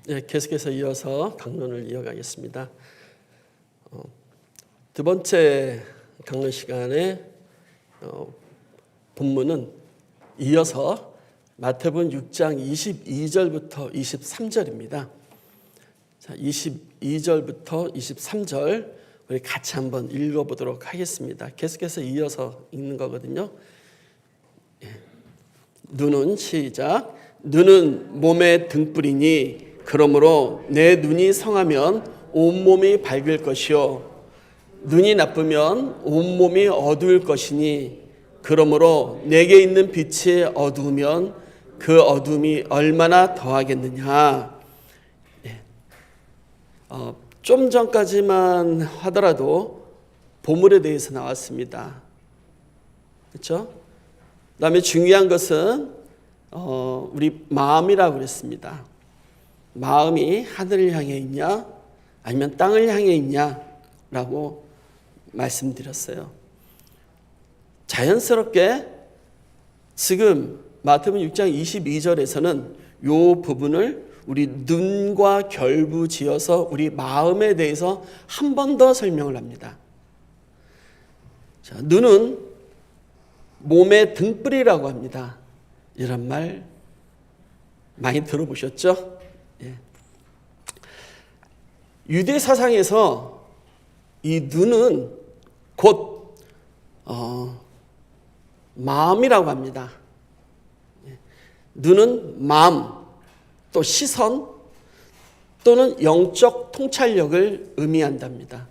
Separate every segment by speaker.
Speaker 1: 계속해서 이어서 강론을 이어가겠습니다. 두 번째 강론 시간에 본문은 이어서 마태복음 6장 22절부터 23절입니다. 자, 22절부터 23절 우리 같이 한번 읽어보도록 하겠습니다. 계속해서 이어서 읽는 거거든요. 눈은 시작. 눈은 몸의 등불이니 그러므로 내 눈이 성하면 온몸이 밝을 것이요 눈이 나쁘면 온몸이 어두울 것이니 그러므로 내게 있는 빛이 어두우면 그 어둠이 얼마나 더하겠느냐. 좀 전까지만 하더라도 보물에 대해서 나왔습니다. 그렇죠? 그다음에 중요한 것은 우리 마음이라고 그랬습니다. 마음이 하늘을 향해 있냐 아니면 땅을 향해 있냐라고 말씀드렸어요. 자연스럽게 지금 마태복음 6장 22절에서는 이 부분을 우리 눈과 결부지어서 우리 마음에 대해서 한 번 더 설명을 합니다. 자, 눈은 몸의 등불이라고 합니다. 이런 말 많이 들어보셨죠? 유대 사상에서 이 눈은 곧 마음이라고 합니다. 눈은 마음, 또 시선, 또는 영적 통찰력을 의미한답니다.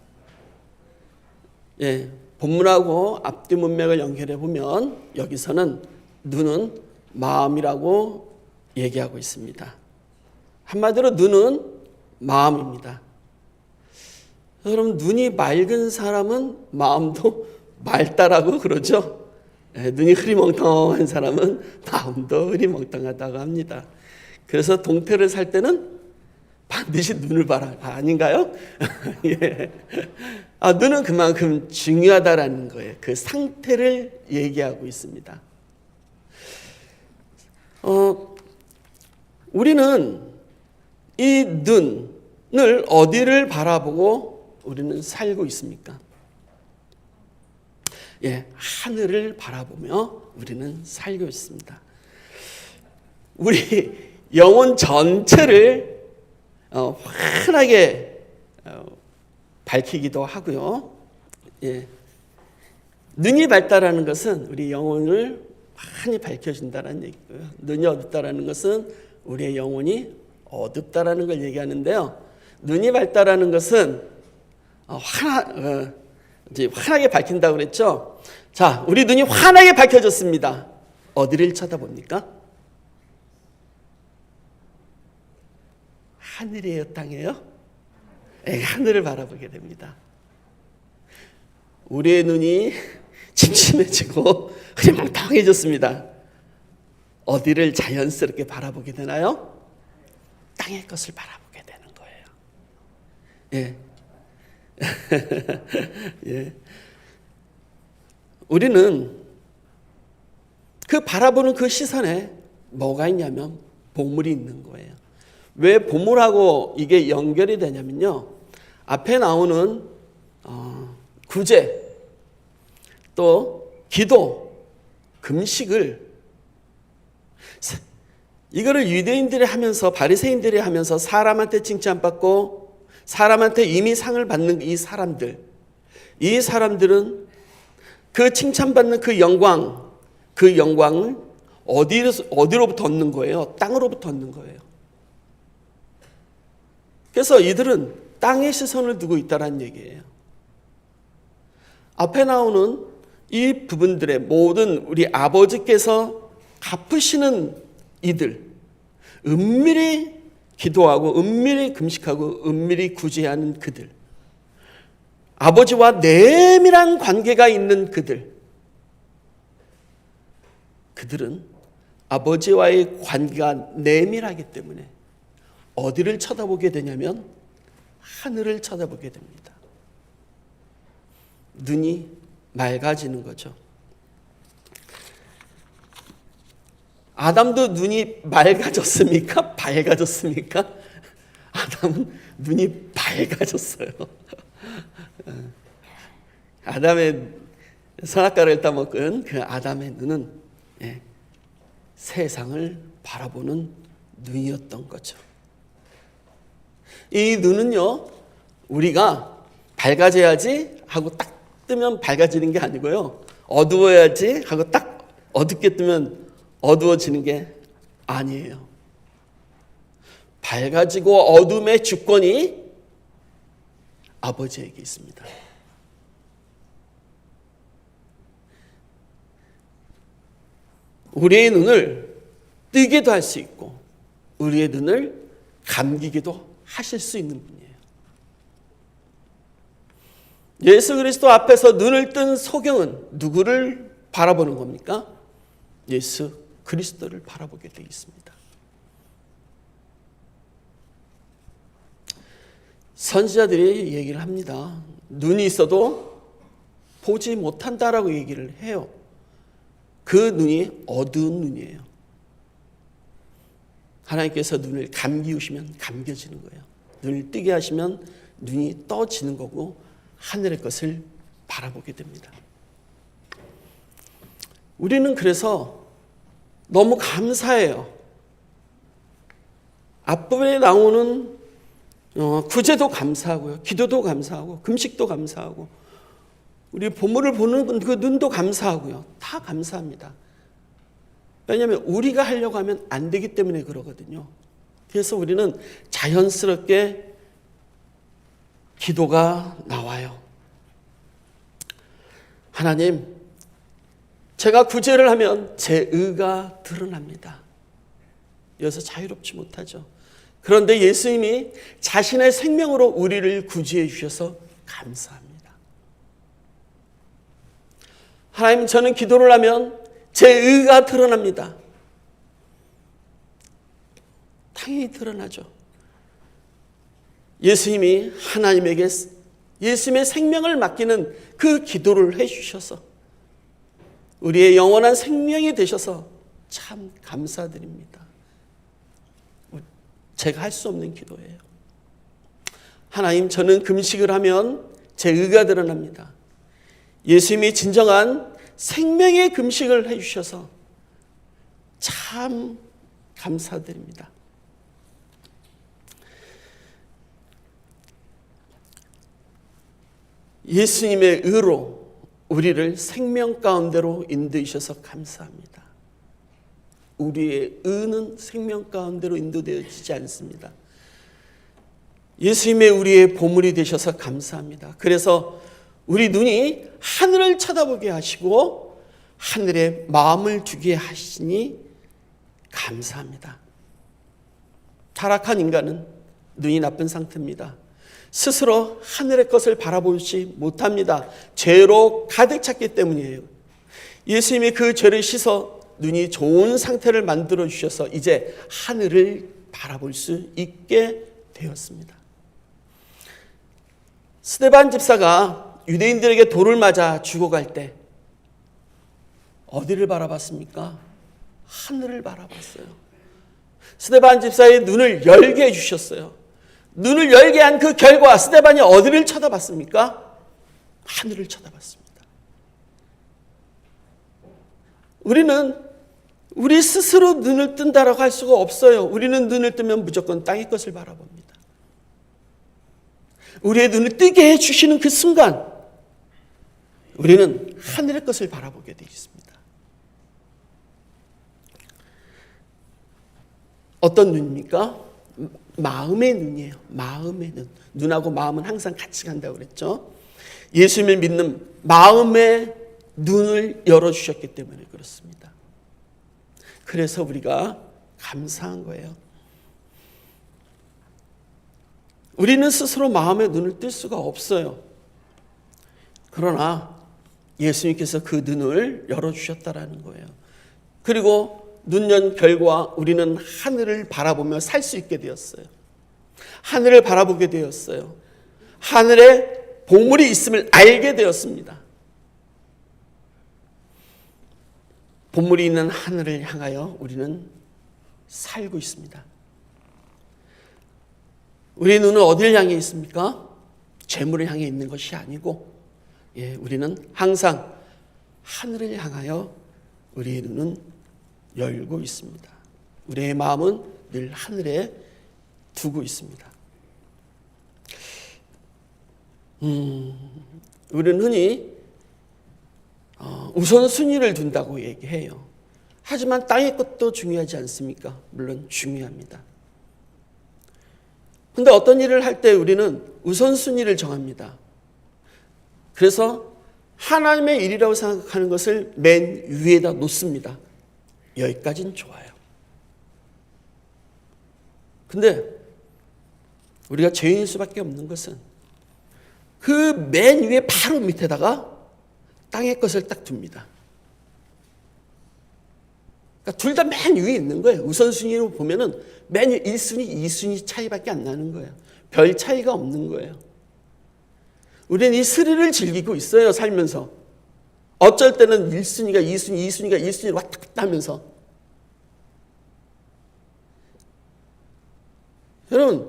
Speaker 1: 본문하고 앞뒤 문맥을 연결해 보면 여기서는 눈은 마음이라고 얘기하고 있습니다. 한마디로 눈은 마음입니다. 그럼 눈이 맑은 사람은 마음도 맑다라고 그러죠. 눈이 흐리멍텅한 사람은 마음도 흐리멍텅하다고 합니다. 그래서 동태를 살 때는 반드시 눈을 봐라. 아닌가요? 예. 눈은 그만큼 중요하다라는 거예요. 그 상태를 얘기하고 있습니다. 우리는 이 눈을 어디를 바라보고 우리는 살고 있습니까? 하늘을 바라보며 우리는 살고 있습니다. 우리 영혼 전체를 환하게 밝히기도 하고요. 눈이 밝다라는 것은 우리 영혼을 많이 밝혀준다는 얘기고요. 눈이 어둡다라는 것은 우리의 영혼이 어둡다라는 걸 얘기하는데요. 눈이 밝다라는 것은 환하게 밝힌다고 그랬죠. 자, 우리 눈이 환하게 밝혀졌습니다. 어디를 쳐다봅니까? 하늘이에요, 땅이에요? 하늘을 바라보게 됩니다. 우리의 눈이 침침해지고 흐리멍텅해졌습니다. 어디를 자연스럽게 바라보게 되나요? 땅의 것을 바라보게 되는 거예요. 우리는 그 바라보는 그 시선에 뭐가 있냐면 보물이 있는 거예요. 왜 보물하고 이게 연결이 되냐면요. 앞에 나오는 구제, 또 기도, 금식을 이거를 유대인들이 하면서 바리새인들이 하면서 사람한테 칭찬받고 사람한테 이미 상을 받는 이 사람들은 그 칭찬받는 그 영광을 어디로부터 얻는 거예요? 땅으로부터 얻는 거예요. 그래서 이들은 땅에 시선을 두고 있다는 얘기예요. 앞에 나오는 이 부분들의 모든 우리 아버지께서 갚으시는 이들, 은밀히 기도하고 은밀히 금식하고 은밀히 구제하는 그들, 아버지와 내밀한 관계가 있는 그들은 아버지와의 관계가 내밀하기 때문에 어디를 쳐다보게 되냐면 하늘을 쳐다보게 됩니다. 눈이 맑아지는 거죠. 아담도 눈이 맑아졌습니까? 밝아졌습니까? 아담은 눈이 밝아졌어요. 아담의 선악과를 따먹은 그 아담의 눈은 세상을 바라보는 눈이었던 거죠. 이 눈은요, 우리가 밝아져야지 하고 딱 뜨면 밝아지는 게 아니고요, 어두워야지 하고 딱 어둡게 뜨면 어두워지는 게 아니에요. 밝아지고 어둠의 주권이 아버지에게 있습니다. 우리의 눈을 뜨게도 할 수 있고 우리의 눈을 감기기도 하실 수 있는 분이에요. 예수 그리스도 앞에서 눈을 뜬 소경은 누구를 바라보는 겁니까? 예수 그리스도를 바라보게 되어 있습니다. 선지자들이 얘기를 합니다. 눈이 있어도 보지 못한다라고 얘기를 해요. 그 눈이 어두운 눈이에요. 하나님께서 눈을 감기우시면 감겨지는 거예요. 눈을 뜨게 하시면 눈이 떠지는 거고 하늘의 것을 바라보게 됩니다. 우리는 그래서 너무 감사해요. 앞부분에 나오는 구제도 감사하고요, 기도도 감사하고 금식도 감사하고 우리 보물을 보는 그 눈도 감사하고요, 다 감사합니다. 왜냐하면 우리가 하려고 하면 안 되기 때문에 그러거든요. 그래서 우리는 자연스럽게 기도가 나와요. 하나님, 제가 구제를 하면 제 의가 드러납니다. 여기서 자유롭지 못하죠. 그런데 예수님이 자신의 생명으로 우리를 구제해 주셔서 감사합니다. 하나님, 저는 기도를 하면 제 의가 드러납니다. 당연히 드러나죠. 예수님이 하나님에게 예수님의 생명을 맡기는 그 기도를 해주셔서 우리의 영원한 생명이 되셔서 참 감사드립니다. 제가 할 수 없는 기도예요. 하나님, 저는 금식을 하면 제 의가 드러납니다. 예수님이 진정한 생명의 금식을 해주셔서 참 감사드립니다. 예수님의 의로 우리를 생명 가운데로 인도하셔서 감사합니다. 우리의 의는 생명 가운데로 인도되어지지 않습니다. 예수님의 우리의 보물이 되셔서 감사합니다. 그래서 우리 눈이 하늘을 쳐다보게 하시고 하늘에 마음을 두게 하시니 감사합니다. 타락한 인간은 눈이 나쁜 상태입니다. 스스로 하늘의 것을 바라보지 못합니다. 죄로 가득 찼기 때문이에요. 예수님이 그 죄를 씻어 눈이 좋은 상태를 만들어 주셔서 이제 하늘을 바라볼 수 있게 되었습니다. 스데반 집사가 유대인들에게 돌을 맞아 죽어갈 때 어디를 바라봤습니까? 하늘을 바라봤어요. 스데반 집사의 눈을 열게 해주셨어요. 눈을 열게 한 그 결과 스데반이 어디를 쳐다봤습니까? 하늘을 쳐다봤습니다. 우리는 우리 스스로 눈을 뜬다라고 할 수가 없어요. 우리는 눈을 뜨면 무조건 땅의 것을 바라봅니다. 우리의 눈을 뜨게 해주시는 그 순간 우리는 하늘의 것을 바라보게 되어 있습니다. 어떤 눈입니까? 마음의 눈이에요. 마음의 눈. 눈하고 마음은 항상 같이 간다고 그랬죠. 예수님을 믿는 마음의 눈을 열어주셨기 때문에 그렇습니다. 그래서 우리가 감사한 거예요. 우리는 스스로 마음의 눈을 뜰 수가 없어요. 그러나 예수님께서 그 눈을 열어주셨다라는 거예요. 그리고 눈 연 결과 우리는 하늘을 바라보며 살 수 있게 되었어요. 하늘을 바라보게 되었어요. 하늘에 보물이 있음을 알게 되었습니다. 보물이 있는 하늘을 향하여 우리는 살고 있습니다. 우리 눈은 어디를 향해 있습니까? 재물을 향해 있는 것이 아니고, 우리는 항상 하늘을 향하여 우리의 눈은 열고 있습니다. 우리의 마음은 늘 하늘에 두고 있습니다. 우리는 흔히 우선순위를 둔다고 얘기해요. 하지만 땅의 것도 중요하지 않습니까? 물론 중요합니다. 근데 어떤 일을 할 때 우리는 우선순위를 정합니다. 그래서 하나님의 일이라고 생각하는 것을 맨 위에다 놓습니다. 여기까지는 좋아요. 근데 우리가 죄인일 수밖에 없는 것은 그 맨 위에 바로 밑에다가 땅의 것을 딱 둡니다. 그러니까 둘 다 맨 위에 있는 거예요. 우선순위로 보면은 맨 위에 1순위, 2순위 차이밖에 안 나는 거예요. 별 차이가 없는 거예요. 우리는 이 스릴을 즐기고 있어요, 살면서. 어쩔 때는 1순위가 2순위, 2순위가 1순위로 왔다 갔다 하면서. 여러분,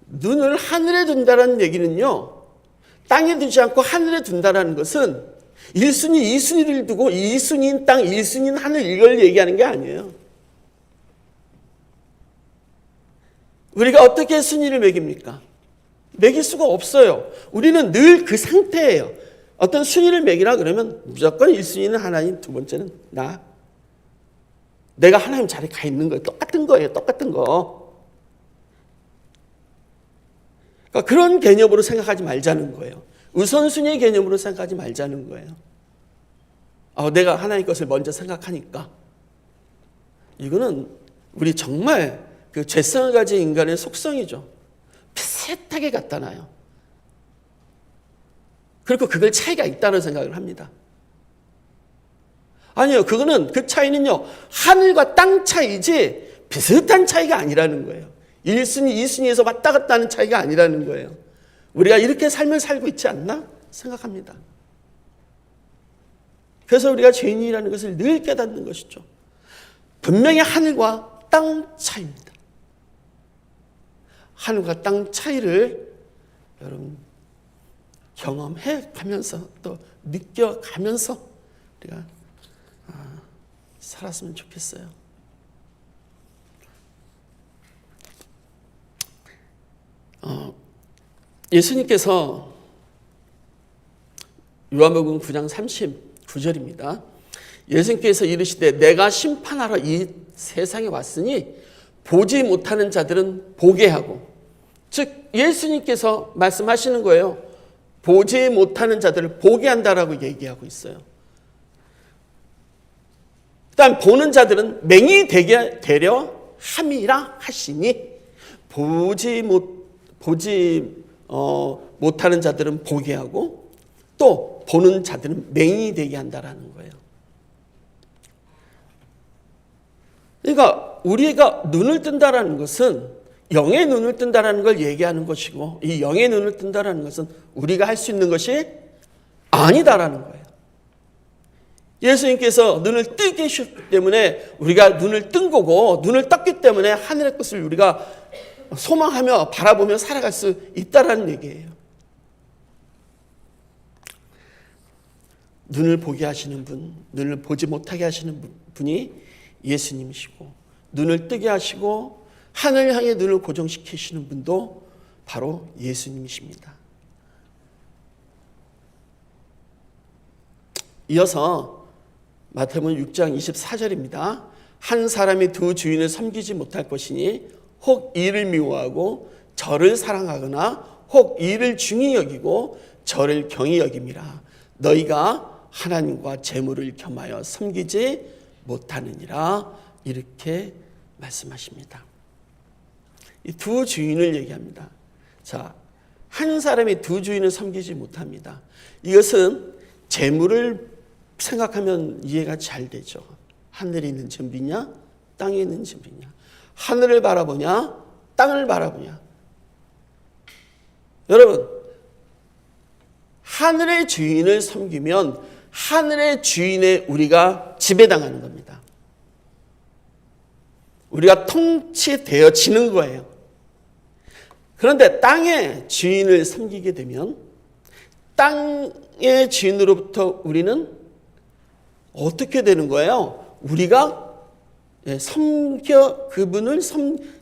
Speaker 1: 눈을 하늘에 둔다는 얘기는요, 땅에 두지 않고 하늘에 둔다는 것은 1순위, 2순위를 두고 2순위인 땅, 1순위인 하늘 이걸 얘기하는 게 아니에요. 우리가 어떻게 순위를 매깁니까? 매길 수가 없어요. 우리는 늘 그 상태예요. 어떤 순위를 매기라 그러면 무조건 1순위는 하나님, 두 번째는 나. 내가 하나님 자리에 가 있는 거예요. 똑같은 거예요. 똑같은 거. 그러니까 그런 개념으로 생각하지 말자는 거예요. 우선순위의 개념으로 생각하지 말자는 거예요. 내가 하나님 것을 먼저 생각하니까. 이거는 우리 정말 그 죄성을 가진 인간의 속성이죠. 비슷하게 갖다 놔요. 그리고 그걸 차이가 있다는 생각을 합니다. 아니요, 그거는 그 차이는요, 하늘과 땅 차이지 비슷한 차이가 아니라는 거예요. 1순위, 2순위에서 왔다 갔다 하는 차이가 아니라는 거예요. 우리가 이렇게 삶을 살고 있지 않나 생각합니다. 그래서 우리가 죄인이라는 것을 늘 깨닫는 것이죠. 분명히 하늘과 땅 차이입니다. 하늘과 땅 차이를 여러분 경험해 가면서 또 느껴가면서 우리가 살았으면 좋겠어요. 예수님께서 요한복음 9장 39절입니다. 예수님께서 이르시되 내가 심판하러 이 세상에 왔으니 보지 못하는 자들은 보게 하고, 즉 예수님께서 말씀하시는 거예요. 보지 못하는 자들을 보게 한다라고 얘기하고 있어요. 일단 보는 자들은 맹이 되려 함이라 하시니, 못하는 자들은 보게 하고 또 보는 자들은 맹이 되게 한다라는 거예요. 그러니까 우리가 눈을 뜬다라는 것은 영의 눈을 뜬다라는 걸 얘기하는 것이고, 이 영의 눈을 뜬다라는 것은 우리가 할 수 있는 것이 아니다라는 거예요. 예수님께서 눈을 뜨게 하셨기 때문에 우리가 눈을 뜬 거고, 눈을 떴기 때문에 하늘의 것을 우리가 소망하며 바라보며 살아갈 수 있다라는 얘기예요. 눈을 보게 하시는 분, 눈을 보지 못하게 하시는 분이 예수님이시고, 눈을 뜨게 하시고 하늘 향해 눈을 고정시키시는 분도 바로 예수님이십니다. 이어서 마태복음 6장 24절입니다. 한 사람이 두 주인을 섬기지 못할 것이니 혹 이를 미워하고 저를 사랑하거나 혹 이를 중히 여기고 저를 경히 여김이라. 너희가 하나님과 재물을 겸하여 섬기지 못하느니라. 이렇게 말씀하십니다. 이 두 주인을 얘기합니다. 자, 한 사람이 두 주인을 섬기지 못합니다. 이것은 재물을 생각하면 이해가 잘 되죠. 하늘에 있는 진비냐, 땅에 있는 진비냐. 하늘을 바라보냐, 땅을 바라보냐. 여러분, 하늘의 주인을 섬기면 하늘의 주인에 우리가 지배당하는 겁니다. 우리가 통치되어지는 거예요. 그런데 땅의 주인을 섬기게 되면 땅의 주인으로부터 우리는 어떻게 되는 거예요? 우리가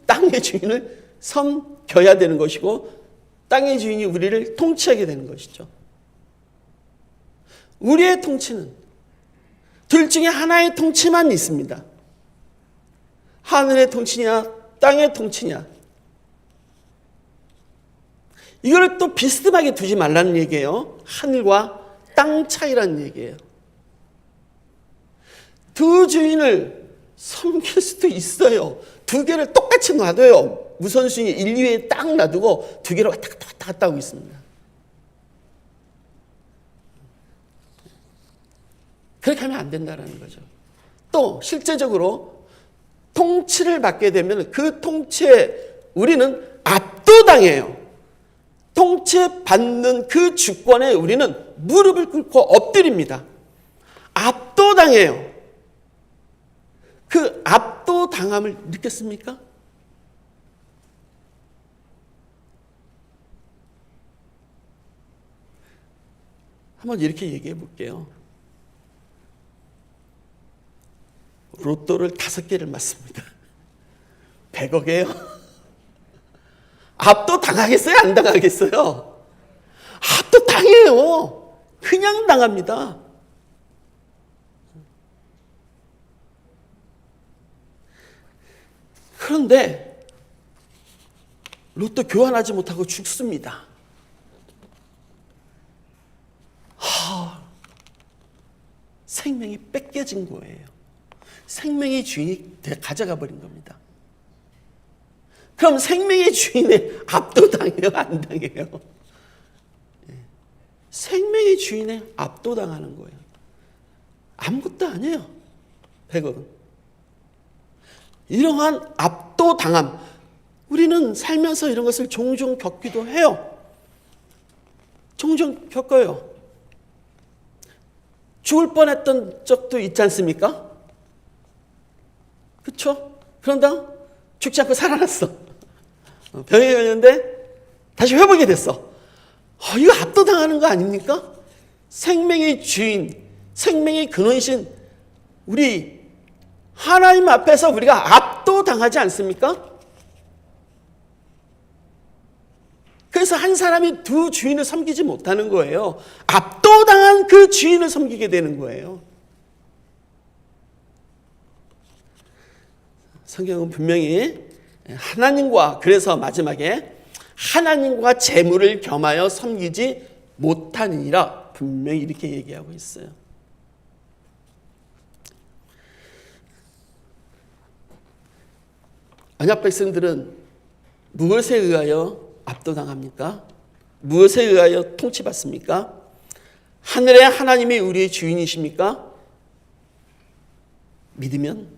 Speaker 1: 땅의 주인을 섬겨야 되는 것이고 땅의 주인이 우리를 통치하게 되는 것이죠. 우리의 통치는 둘 중에 하나의 통치만 있습니다. 하늘의 통치냐 땅의 통치냐. 이걸 또 비스듬하게 두지 말라는 얘기예요. 하늘과 땅 차이라는 얘기예요. 두 주인을 섬길 수도 있어요. 두 개를 똑같이 놔둬요. 우선순위 1, 2위에 딱 놔두고 두 개를 왔다 갔다 하고 있습니다. 그렇게 하면 안 된다는 거죠. 또 실제적으로 통치를 받게 되면 그 통치에 우리는 압도당해요. 통치받는 그 주권에 우리는 무릎을 꿇고 엎드립니다. 압도당해요. 그 압도당함을 느꼈습니까? 한번 이렇게 얘기해 볼게요. 로또를 5개를 맞습니다. 100억이에요. 압도 당하겠어요? 안 당하겠어요? 압도 당해요. 그냥 당합니다. 그런데 로또 교환하지 못하고 죽습니다. 생명이 뺏겨진 거예요. 생명의 주인이 가져가 버린 겁니다. 그럼 생명의 주인에 압도당해요? 안 당해요? 생명의 주인에 압도당하는 거예요. 아무것도 아니에요. 100억은. 이러한 압도당함, 우리는 살면서 이런 것을 종종 겪기도 해요. 종종 겪어요. 죽을 뻔했던 적도 있지 않습니까? 그렇죠? 그런다 죽지 않고 살아났어. 병에 걸렸는데 다시 회복이 됐어. 이거 압도당하는 거 아닙니까? 생명의 주인, 생명의 근원이신 우리 하나님 앞에서 우리가 압도당하지 않습니까? 그래서 한 사람이 두 주인을 섬기지 못하는 거예요. 압도당한 그 주인을 섬기게 되는 거예요. 성경은 분명히 하나님과, 그래서 마지막에 하나님과 재물을 겸하여 섬기지 못하니라 분명히 이렇게 얘기하고 있어요. 언약 백성들은 무엇에 의하여 압도당합니까? 무엇에 의하여 통치받습니까? 하늘의 하나님이 우리의 주인이십니까? 믿으면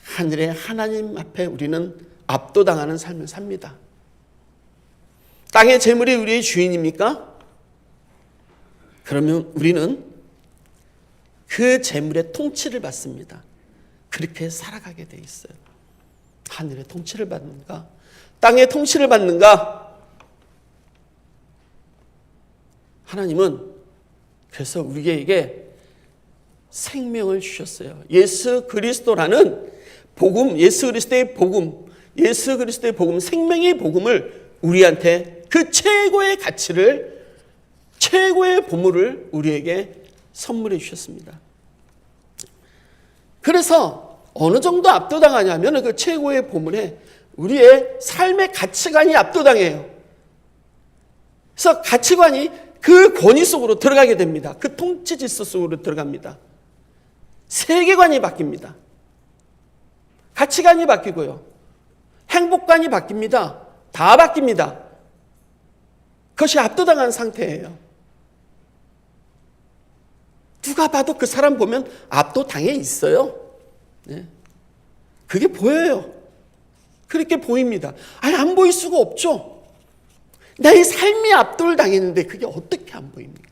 Speaker 1: 하늘의 하나님 앞에 우리는 압도당하는 삶을 삽니다. 땅의 재물이 우리의 주인입니까? 그러면 우리는 그 재물의 통치를 받습니다. 그렇게 살아가게 돼 있어요. 하늘의 통치를 받는가? 땅의 통치를 받는가? 하나님은 그래서 우리에게 생명을 주셨어요. 예수 그리스도라는 복음, 예수 그리스도의 복음, 생명의 복음을 우리한테 그 최고의 가치를, 최고의 보물을 우리에게 선물해 주셨습니다. 그래서 어느 정도 압도당하냐면 그 최고의 보물에 우리의 삶의 가치관이 압도당해요. 그래서 가치관이 그 권위 속으로 들어가게 됩니다. 그 통치 질서 속으로 들어갑니다. 세계관이 바뀝니다. 가치관이 바뀌고요. 행복관이 바뀝니다. 다 바뀝니다. 그것이 압도당한 상태예요. 누가 봐도 그 사람 보면 압도당해 있어요. 네. 그게 보여요. 그렇게 보입니다. 안 보일 수가 없죠. 나의 삶이 압도를 당했는데 그게 어떻게 안 보입니까?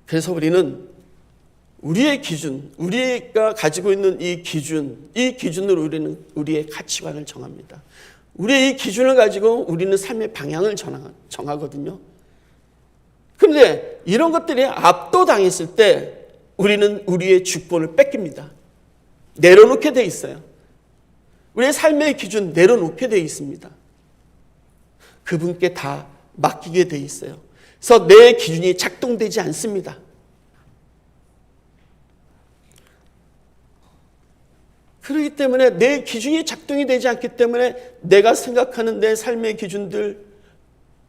Speaker 1: 그래서 우리는 우리의 기준, 우리가 가지고 있는 이 기준으로 우리는 우리의 가치관을 정합니다. 우리의 이 기준을 가지고 우리는 삶의 방향을 정하거든요. 그런데 이런 것들이 압도당했을 때 우리는 우리의 주권을 뺏깁니다. 내려놓게 돼 있어요. 우리의 삶의 기준 내려놓게 돼 있습니다. 그분께 다 맡기게 돼 있어요. 그래서 내 기준이 작동되지 않습니다. 그렇기 때문에 내 기준이 작동이 되지 않기 때문에 내가 생각하는 내 삶의 기준들,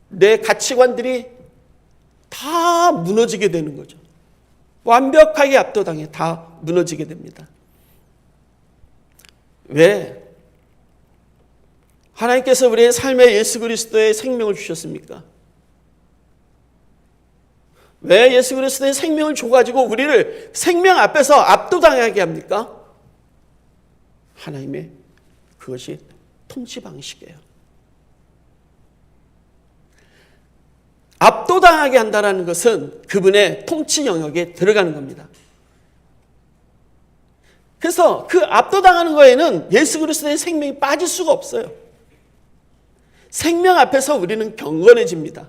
Speaker 1: 내 가치관들이 다 무너지게 되는 거죠. 완벽하게 압도당해 다 무너지게 됩니다. 왜? 하나님께서 우리의 삶에 예수 그리스도의 생명을 주셨습니까? 왜 예수 그리스도의 생명을 줘가지고 우리를 생명 앞에서 압도당하게 합니까? 하나님의 그것이 통치 방식이에요. 압도당하게 한다는 것은 그분의 통치 영역에 들어가는 겁니다. 그래서 그 압도당하는 거에는 예수 그리스도의 생명이 빠질 수가 없어요. 생명 앞에서 우리는 경건해집니다.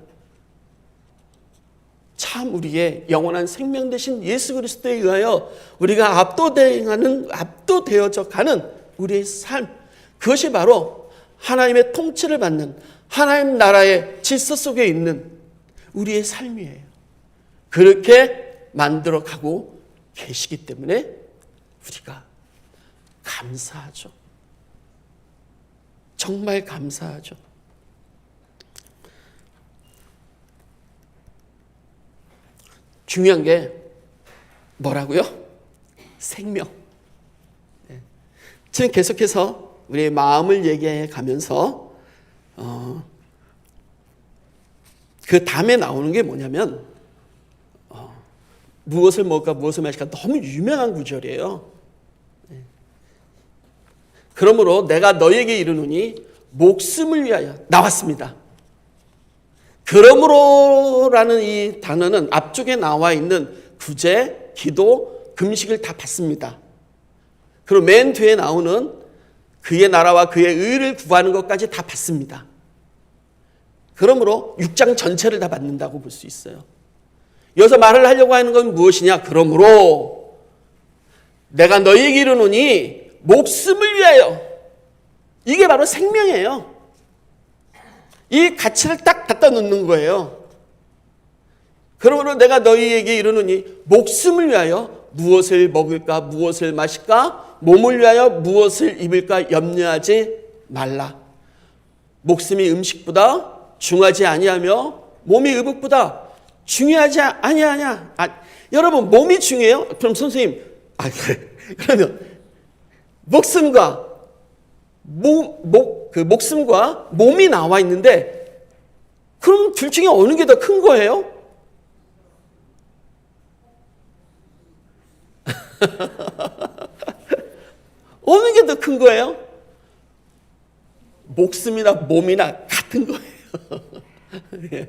Speaker 1: 참 우리의 영원한 생명 되신 예수 그리스도에 의하여 우리가 압도되어져 가는 우리의 삶, 그것이 바로 하나님의 통치를 받는 하나님 나라의 질서 속에 있는 우리의 삶이에요. 그렇게 만들어 가고 계시기 때문에 우리가 감사하죠. 정말 감사하죠. 중요한 게 뭐라고요? 생명. 지금 계속해서 우리의 마음을 얘기해 가면서 그 다음에 나오는 게 뭐냐면 무엇을 먹을까 무엇을 마실까 너무 유명한 구절이에요. 그러므로 내가 너에게 이르노니 목숨을 위하여 나왔습니다. 그러므로라는 이 단어는 앞쪽에 나와 있는 구제, 기도, 금식을 다 받습니다. 그리고 맨 뒤에 나오는 그의 나라와 그의 의를 구하는 것까지 다 받습니다. 그러므로 6장 전체를 다 받는다고 볼 수 있어요. 여기서 말을 하려고 하는 건 무엇이냐? 그러므로 내가 너희에게 이르노니 목숨을 위하여. 이게 바로 생명이에요. 이 가치를 딱 갖다 놓는 거예요. 그러므로 내가 너희에게 이르노니 목숨을 위하여 무엇을 먹을까 무엇을 마실까 몸을 위하여 무엇을 입을까 염려하지 말라. 목숨이 음식보다 중하지 아니하며 몸이 의복보다 중요하지 아니하냐. 여러분 몸이 중요해요? 그럼 선생님 그러면 목숨과 목숨과 몸이 나와 있는데 그럼 둘 중에 어느 게 더 큰 거예요? 어느 게 더 큰 거예요? 목숨이나 몸이나 같은 거예요.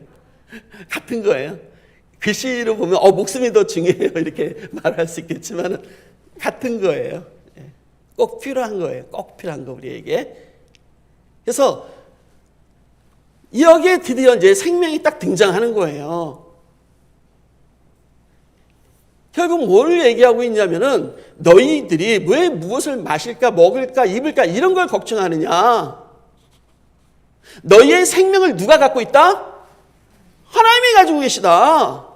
Speaker 1: 같은 거예요. 글씨로 보면 목숨이 더 중요해요 이렇게 말할 수 있겠지만 같은 거예요. 꼭 필요한 거예요. 꼭 필요한 거 우리에게. 그래서 여기에 드디어 이제 생명이 딱 등장하는 거예요. 결국 뭘 얘기하고 있냐면은 너희들이 왜 무엇을 마실까 먹을까 입을까 이런 걸 걱정하느냐. 너희의 생명을 누가 갖고 있다? 하나님이 가지고 계시다.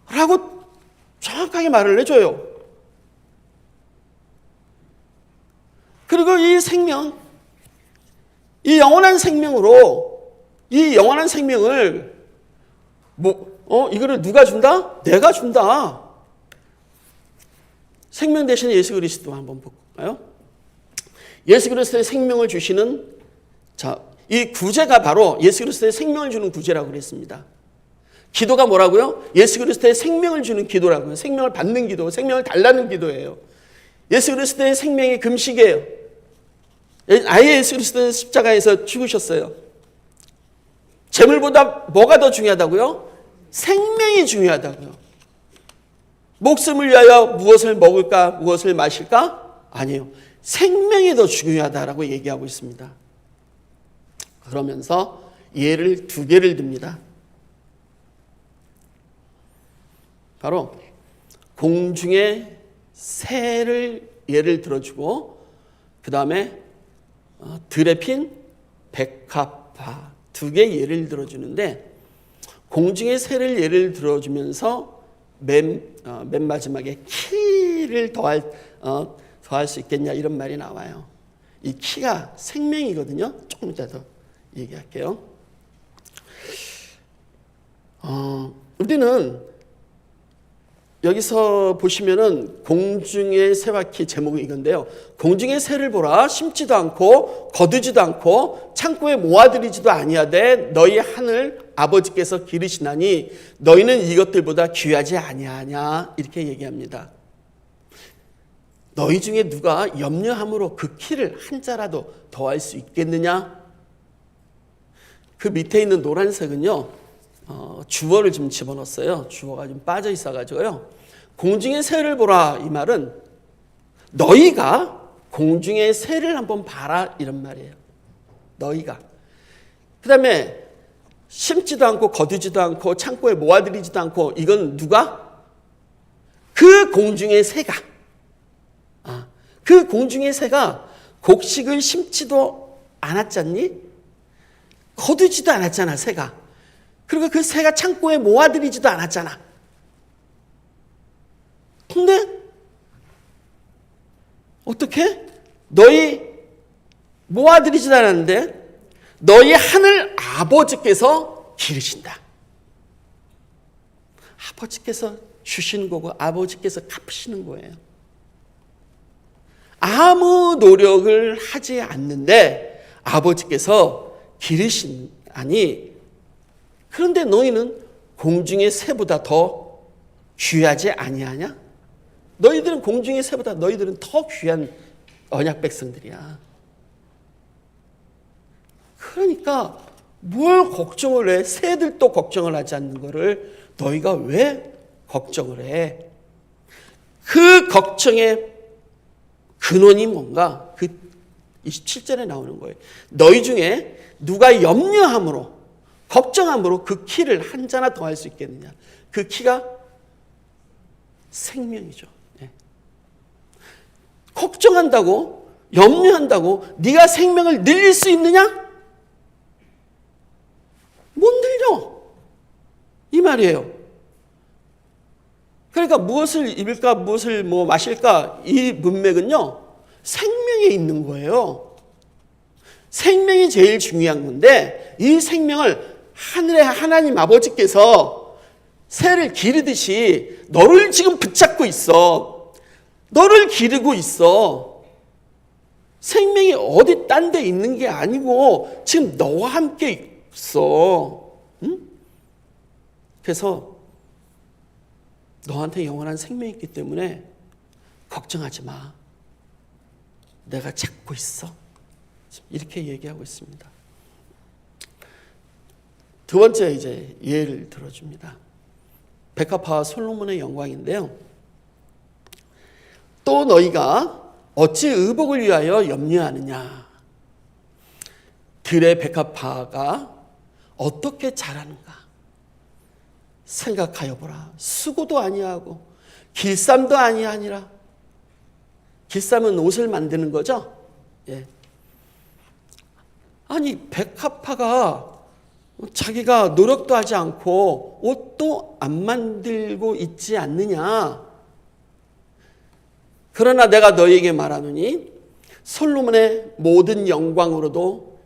Speaker 1: 라고 정확하게 말을 해줘요. 그리고 이 생명, 이 영원한 생명으로 이 영원한 생명을 이거를 누가 준다? 내가 준다. 생명 대신 예수 그리스도 한번 볼까요? 예수 그리스도의 생명을 주시는 이 구제가 바로 예수 그리스도의 생명을 주는 구제라고 그랬습니다. 기도가 뭐라고요? 예수 그리스도의 생명을 주는 기도라고요. 생명을 받는 기도, 생명을 달라는 기도예요. 예수 그리스도의 생명이 금식이에요. 아예 예수 그리스도는 십자가에서 죽으셨어요. 재물보다 뭐가 더 중요하다고요? 생명이 중요하다고요. 목숨을 위하여 무엇을 먹을까, 무엇을 마실까? 아니에요. 생명이 더 중요하다라고 얘기하고 있습니다. 그러면서 예를 두 개를 듭니다. 바로 공중의 새를 예를 들어주고, 그 다음에 들에 핀 백합화, 두 개 예를 들어주는데, 공중의 새를 예를 들어주면서 맨 마지막에 키를 더할 수 있겠냐 이런 말이 나와요. 이 키가 생명이거든요. 조금 이따 더 얘기할게요. 우리는 여기서 보시면은 공중의 새와 키, 제목은 이건데요. 공중의 새를 보라. 심지도 않고 거두지도 않고 창고에 모아들이지도 아니하되 너희 하늘 아버지께서 기르시나니 너희는 이것들보다 귀하지 아니하냐, 이렇게 얘기합니다. 너희 중에 누가 염려함으로 그 키를 한 자라도 더할 수 있겠느냐? 그 밑에 있는 노란색은요, 주어를 좀 집어넣었어요. 주어가 좀 빠져 있어가지고요. 공중의 새를 보라, 이 말은 너희가 공중의 새를 한번 봐라, 이런 말이에요. 너희가. 그 다음에 심지도 않고 거두지도 않고 창고에 모아들이지도 않고, 이건 누가? 그 공중의 새가. 그 공중의 새가 곡식을 심지도 않았잖니? 거두지도 않았잖아, 새가. 그리고 그 새가 창고에 모아들이지도 않았잖아. 근데 어떻게? 너희 모아들이지도 않았는데 너희 하늘 아버지께서 기르신다. 아버지께서 주시는 거고 아버지께서 갚으시는 거예요. 아무 노력을 하지 않는데 아버지께서 기르시나니, 그런데 너희는 공중의 새보다 더 귀하지 아니하냐? 너희들은 공중의 새보다 너희들은 더 귀한 언약 백성들이야. 그러니까 뭘 걱정을 해? 새들도 걱정을 하지 않는 거를 너희가 왜 걱정을 해? 그 걱정의 근원이 뭔가? 그 27절에 나오는 거예요. 너희 중에 누가 염려함으로, 걱정함으로 그 키를 한 자나 더 할 수 있겠느냐? 그 키가 생명이죠. 예. 걱정한다고, 염려한다고 네가 생명을 늘릴 수 있느냐? 못 늘려. 이 말이에요. 그러니까 무엇을 입을까, 무엇을 마실까, 이 문맥은요, 생명에 있는 거예요. 생명이 제일 중요한 건데, 이 생명을 하늘의 하나님 아버지께서 새를 기르듯이 너를 지금 붙잡고 있어. 너를 기르고 있어. 생명이 어디 딴 데 있는 게 아니고 지금 너와 함께 있어. 응? 그래서 너한테 영원한 생명이 있기 때문에 걱정하지 마. 내가 잡고 있어. 이렇게 얘기하고 있습니다. 두 번째 이제 예를 들어줍니다. 백합화와 솔로몬의 영광인데요. 또 너희가 어찌 의복을 위하여 염려하느냐? 들의 백합화가 어떻게 자라는가? 생각하여 보라. 수고도 아니하고 길쌈도 아니하니라. 길쌈은 옷을 만드는 거죠. 예. 아니 백합화가 자기가 노력도 하지 않고 옷도 안 만들고 있지 않느냐? 그러나 내가 너희에게 말하노니 솔로몬의 모든 영광으로도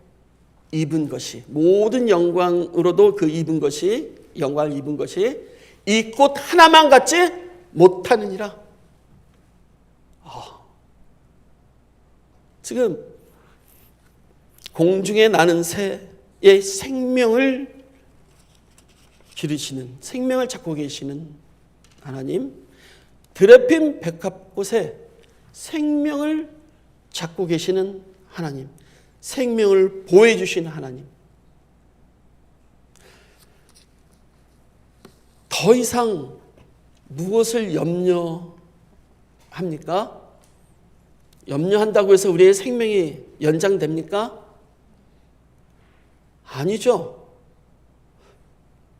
Speaker 1: 입은 것이, 모든 영광으로도 그 입은 것이, 영광을 입은 것이 이 꽃 하나만 같지 못하느니라. 지금 공중에 나는 새의 생명을 기르시는, 생명을 찾고 계시는 하나님, 들에 핀 백합꽃에 생명을 찾고 계시는 하나님, 생명을 보여주시는 하나님. 더 이상 무엇을 염려합니까? 염려한다고 해서 우리의 생명이 연장됩니까? 아니죠.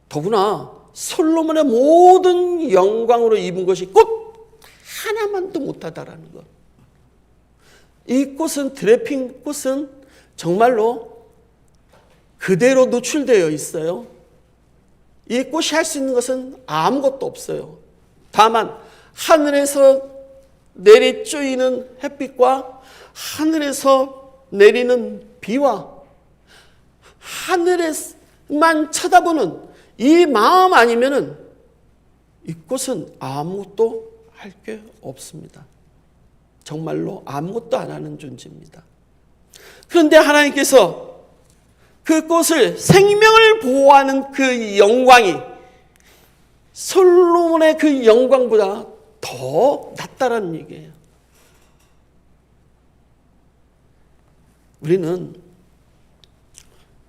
Speaker 1: 더구나 솔로몬의 모든 영광으로 입은 것이 꽃 하나만도 못하다라는 것. 이 꽃은, 드레핀 꽃은 정말로 그대로 노출되어 있어요. 이 꽃이 할 수 있는 것은 아무것도 없어요. 다만 하늘에서 내리 쪼이는 햇빛과 하늘에서 내리는 비와 하늘에만 쳐다보는 이 마음 아니면은 이 꽃은 아무것도 할 게 없습니다. 정말로 아무것도 안 하는 존재입니다. 그런데 하나님께서 그 꽃을, 생명을 보호하는 그 영광이 솔로몬의 그 영광보다 더 낫다라는 얘기예요. 우리는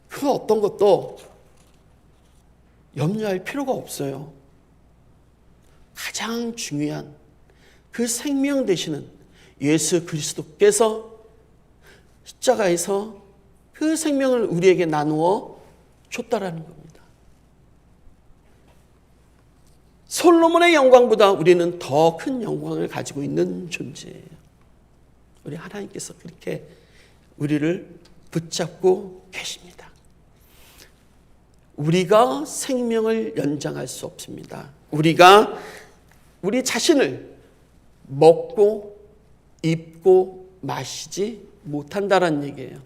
Speaker 1: 그 어떤 것도 염려할 필요가 없어요. 가장 중요한 그 생명 되시는 예수 그리스도께서 십자가에서 그 생명을 우리에게 나누어 줬다라는 겁니다. 솔로몬의 영광보다 우리는 더 큰 영광을 가지고 있는 존재예요. 우리 하나님께서 그렇게 우리를 붙잡고 계십니다. 우리가 생명을 연장할 수 없습니다. 우리가 우리 자신을 먹고 입고 마시지 못한다는 얘기예요.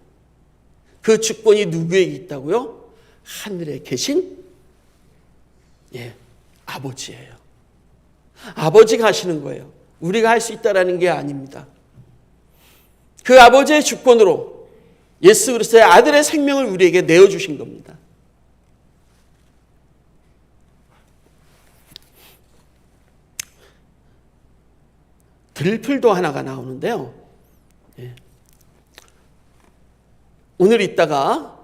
Speaker 1: 그 주권이 누구에게 있다고요? 하늘에 계신 아버지예요. 아버지가 하시는 거예요. 우리가 할 수 있다라는 게 아닙니다. 그 아버지의 주권으로 예수 그리스도의 아들의 생명을 우리에게 내어주신 겁니다. 들풀도 하나가 나오는데요. 오늘 있다가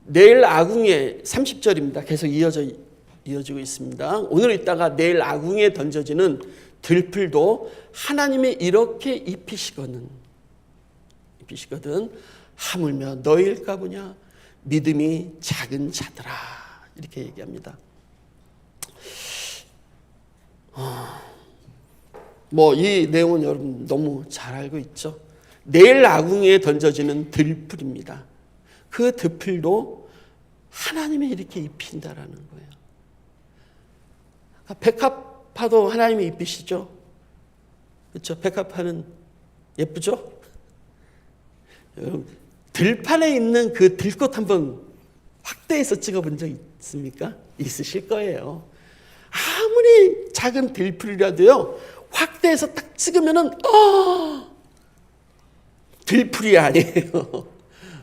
Speaker 1: 내일 아궁이에 30절입니다. 계속 이어지고 있습니다. 오늘 있다가 내일 아궁이에 던져지는 들풀도 하나님이 이렇게 입히시거든 하물며 너희일까 보냐 믿음이 작은 자들아 이렇게 얘기합니다. 이 내용은 여러분 너무 잘 알고 있죠. 내일 아궁이에 던져지는 들풀입니다. 그 들풀도 하나님이 이렇게 입힌다라는 거예요. 백합화도 하나님이 입히시죠. 그렇죠? 백합화는 예쁘죠? 여러분, 들판에 있는 그 들꽃 한번 확대해서 찍어본 적 있습니까? 있으실 거예요. 아무리 작은 들풀이라도요, 확대해서 딱 찍으면은, 들풀이 아니에요.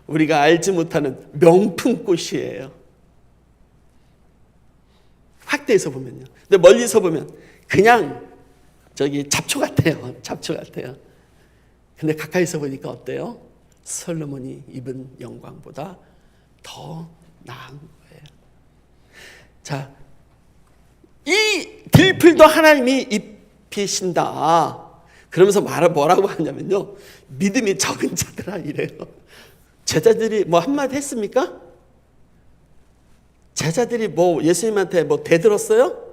Speaker 1: 우리가 알지 못하는 명품 꽃이에요. 확대해서 보면요. 근데 멀리서 보면 그냥 잡초 같아요. 잡초 같아요. 근데 가까이서 보니까 어때요? 솔로몬이 입은 영광보다 더 나은 거예요. 자, 이 들풀도 하나님이 입히신다. 그러면서 뭐라고 하냐면요. 믿음이 적은 자들아 이래요. 제자들이 한마디 했습니까? 제자들이 예수님한테 대들었어요?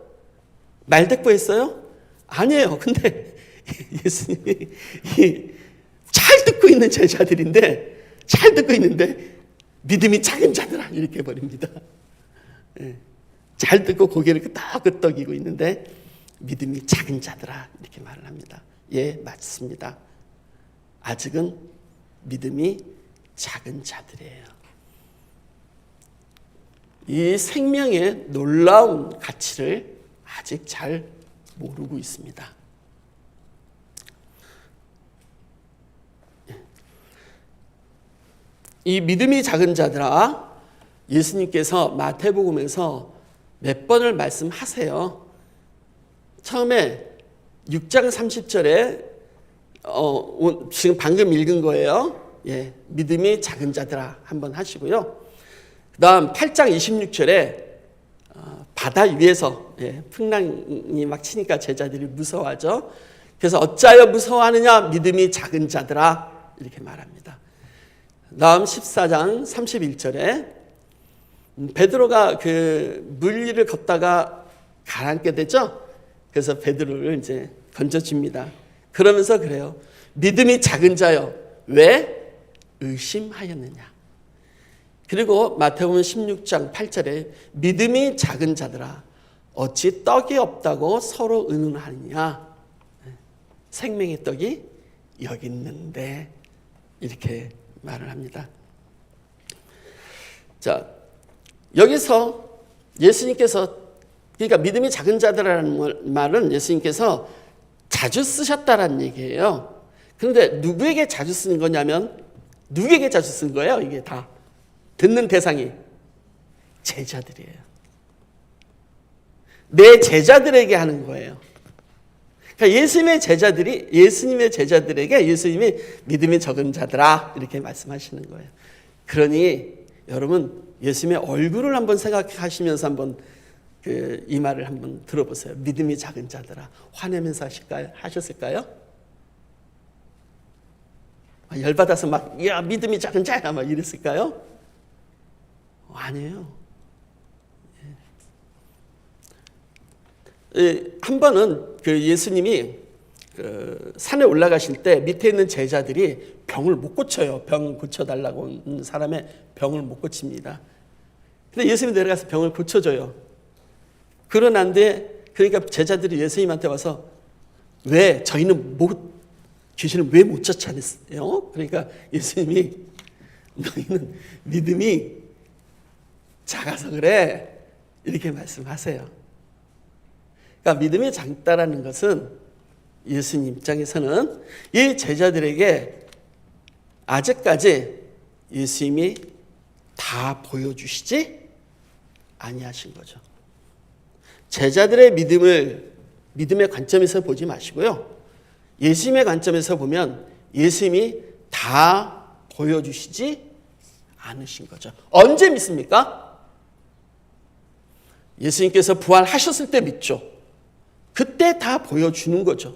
Speaker 1: 말대꾸했어요? 아니에요. 근데 예수님이 잘 듣고 있는 제자들인데 잘 듣고 있는데 믿음이 작은 자들아 이렇게 해버립니다. 잘 듣고 고개를 끄덕끄덕이고 있는데 믿음이 작은 자들아 이렇게 말을 합니다. 예, 맞습니다. 아직은 믿음이 작은 자들이에요. 이 생명의 놀라운 가치를 아직 잘 모르고 있습니다. 이 믿음이 작은 자들아, 예수님께서 마태복음에서 몇 번을 말씀하세요. 처음에 6장 30절에 지금 방금 읽은 거예요. 믿음이 작은 자들아 한번 하시고요. 그 다음 8장 26절에 바다 위에서 풍랑이 막 치니까 제자들이 무서워하죠. 그래서 어찌하여 무서워하느냐 믿음이 작은 자들아 이렇게 말합니다. 다음 14장 31절에 베드로가 그 물 위를 걷다가 가라앉게 되죠. 그래서 베드로를 이제 건져줍니다. 그러면서 그래요. 믿음이 작은 자여 왜 의심하였느냐. 그리고 마태복음 16장 8절에 믿음이 작은 자들아 어찌 떡이 없다고 서로 의논하느냐. 생명의 떡이 여기 있는데 이렇게 말을 합니다. 자, 여기서 예수님께서 그러니까 믿음이 작은 자들이라는 말은 예수님께서 자주 쓰셨다라는 얘기예요. 그런데 누구에게 자주 쓰는 거냐면 누구에게 자주 쓴 거예요? 이게 다 듣는 대상이 제자들이에요. 내 제자들에게 하는 거예요. 그러니까 예수님의 제자들에게 예수님이 믿음이 적은 자들아 이렇게 말씀하시는 거예요. 그러니 여러분 예수님의 얼굴을 한번 생각하시면서 한번 이 말을 한번 들어보세요. 믿음이 작은 자들아 화내면서 하셨을까요? 열받아서 막 야 믿음이 작은 자야 막 이랬을까요? 아니에요. 한 번은 그 예수님이 그 산에 올라가실 때 밑에 있는 제자들이 병을 못 고쳐요. 병 고쳐달라고 온 사람의 병을 못 고칩니다. 근데 예수님이 내려가서 병을 고쳐줘요. 그러는데 그러니까 제자들이 예수님한테 와서 왜 저희는 귀신을 왜 못 쫓아냈어요? 그러니까 예수님이 너희는 믿음이 작아서 그래 이렇게 말씀하세요. 그러니까 믿음이 작다라는 것은 예수님 입장에서는 이 제자들에게 아직까지 예수님이 다 보여주시지 아니하신 거죠. 제자들의 믿음의 관점에서 보지 마시고요. 예수님의 관점에서 보면 예수님이 다 보여주시지 않으신 거죠. 언제 믿습니까? 예수님께서 부활하셨을 때 믿죠. 그때 다 보여주는 거죠.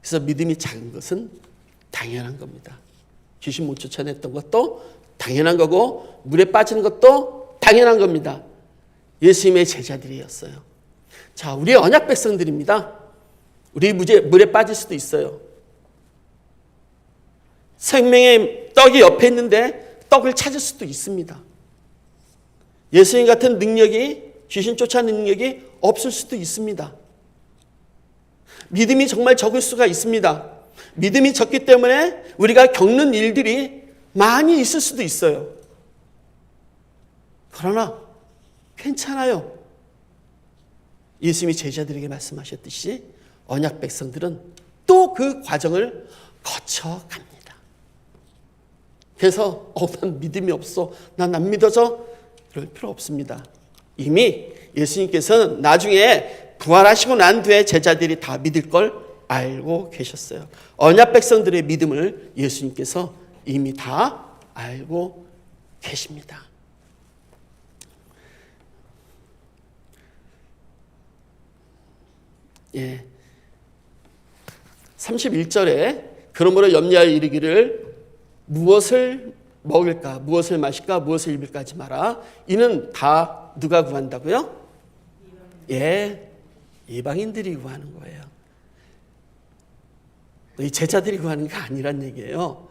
Speaker 1: 그래서 믿음이 작은 것은 당연한 겁니다. 귀신 못 쫓아냈던 것도 당연한 거고 물에 빠지는 것도 당연한 겁니다. 예수님의 제자들이었어요. 자, 우리 언약 백성들입니다. 우리 물에 빠질 수도 있어요. 생명의 떡이 옆에 있는데 떡을 찾을 수도 있습니다. 예수님 같은 능력이 귀신 쫓아내는 능력이 없을 수도 있습니다. 믿음이 정말 적을 수가 있습니다. 믿음이 적기 때문에 우리가 겪는 일들이 많이 있을 수도 있어요. 그러나 괜찮아요. 예수님이 제자들에게 말씀하셨듯이 언약 백성들은 또 그 과정을 거쳐갑니다. 그래서 난 믿음이 없어. 난 안 믿어져. 그럴 필요 없습니다. 이미 예수님께서는 나중에 부활하시고 난 뒤에 제자들이 다 믿을 걸 알고 계셨어요. 언약 백성들의 믿음을 예수님께서 이미 다 알고 계십니다. 예. 31절에 그러므로 염려하여 이르기를 무엇을 먹을까, 무엇을 마실까, 무엇을 입을까 하지 마라. 이는 다 누가 구한다고요? 예, 이방인들이 구하는 거예요. 이 제자들이 구하는 게 아니란 얘기예요.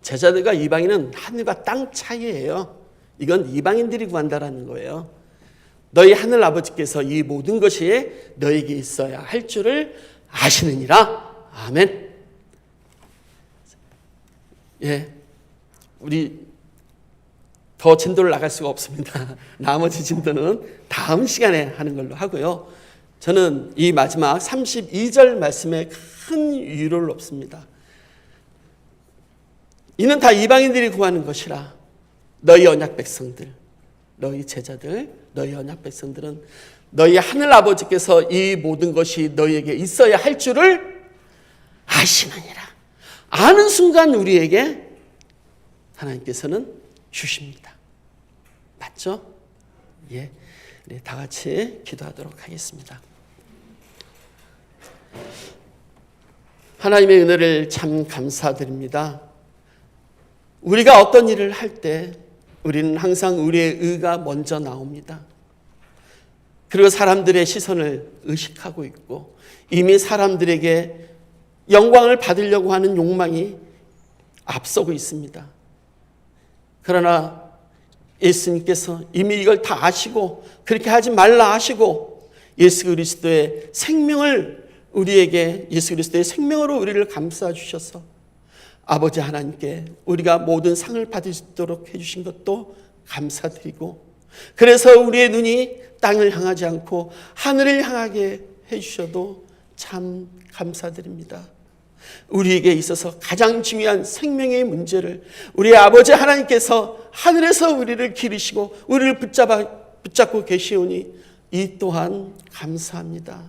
Speaker 1: 제자들과 이방인은 하늘과 땅 차이예요. 이건 이방인들이 구한다라는 거예요. 너희 하늘 아버지께서 이 모든 것이 너에게 있어야 할 줄을 아시느니라. 아멘. 예, 우리 더 진도를 나갈 수가 없습니다. 나머지 진도는 다음 시간에 하는 걸로 하고요. 저는 이 마지막 32절 말씀에 큰 위로를 얻습니다. 이는 다 이방인들이 구하는 것이라. 너희 언약 백성들, 너희 제자들, 너희 언약 백성들은 너희 하늘 아버지께서 이 모든 것이 너희에게 있어야 할 줄을 아시느니라. 아는 순간 우리에게 하나님께서는 주십니다. 맞죠? 예. 우리 다 같이 기도하도록 하겠습니다. 하나님의 은혜를 참 감사드립니다. 우리가 어떤 일을 할 때 우리는 항상 우리의 의가 먼저 나옵니다. 그리고 사람들의 시선을 의식하고 있고 이미 사람들에게 영광을 받으려고 하는 욕망이 앞서고 있습니다. 그러나 예수님께서 이미 이걸 다 아시고 그렇게 하지 말라 하시고 예수 그리스도의 생명을 우리에게 예수 그리스도의 생명으로 우리를 감싸 주셔서 아버지 하나님께 우리가 모든 상을 받을 수 있도록 해주신 것도 감사드리고 그래서 우리의 눈이 땅을 향하지 않고 하늘을 향하게 해주셔도 참 감사드립니다. 우리에게 있어서 가장 중요한 생명의 문제를 우리 아버지 하나님께서 하늘에서 우리를 기르시고 우리를 붙잡고 계시오니 이 또한 감사합니다.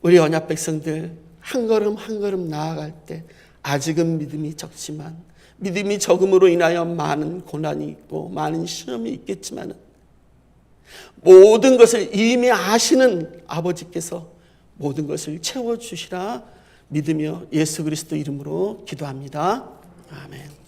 Speaker 1: 우리 언약 백성들 한 걸음 한 걸음 나아갈 때 아직은 믿음이 적지만 믿음이 적음으로 인하여 많은 고난이 있고 많은 시험이 있겠지만 모든 것을 이미 아시는 아버지께서 모든 것을 채워주시라 믿으며 예수 그리스도 이름으로 기도합니다. 아멘.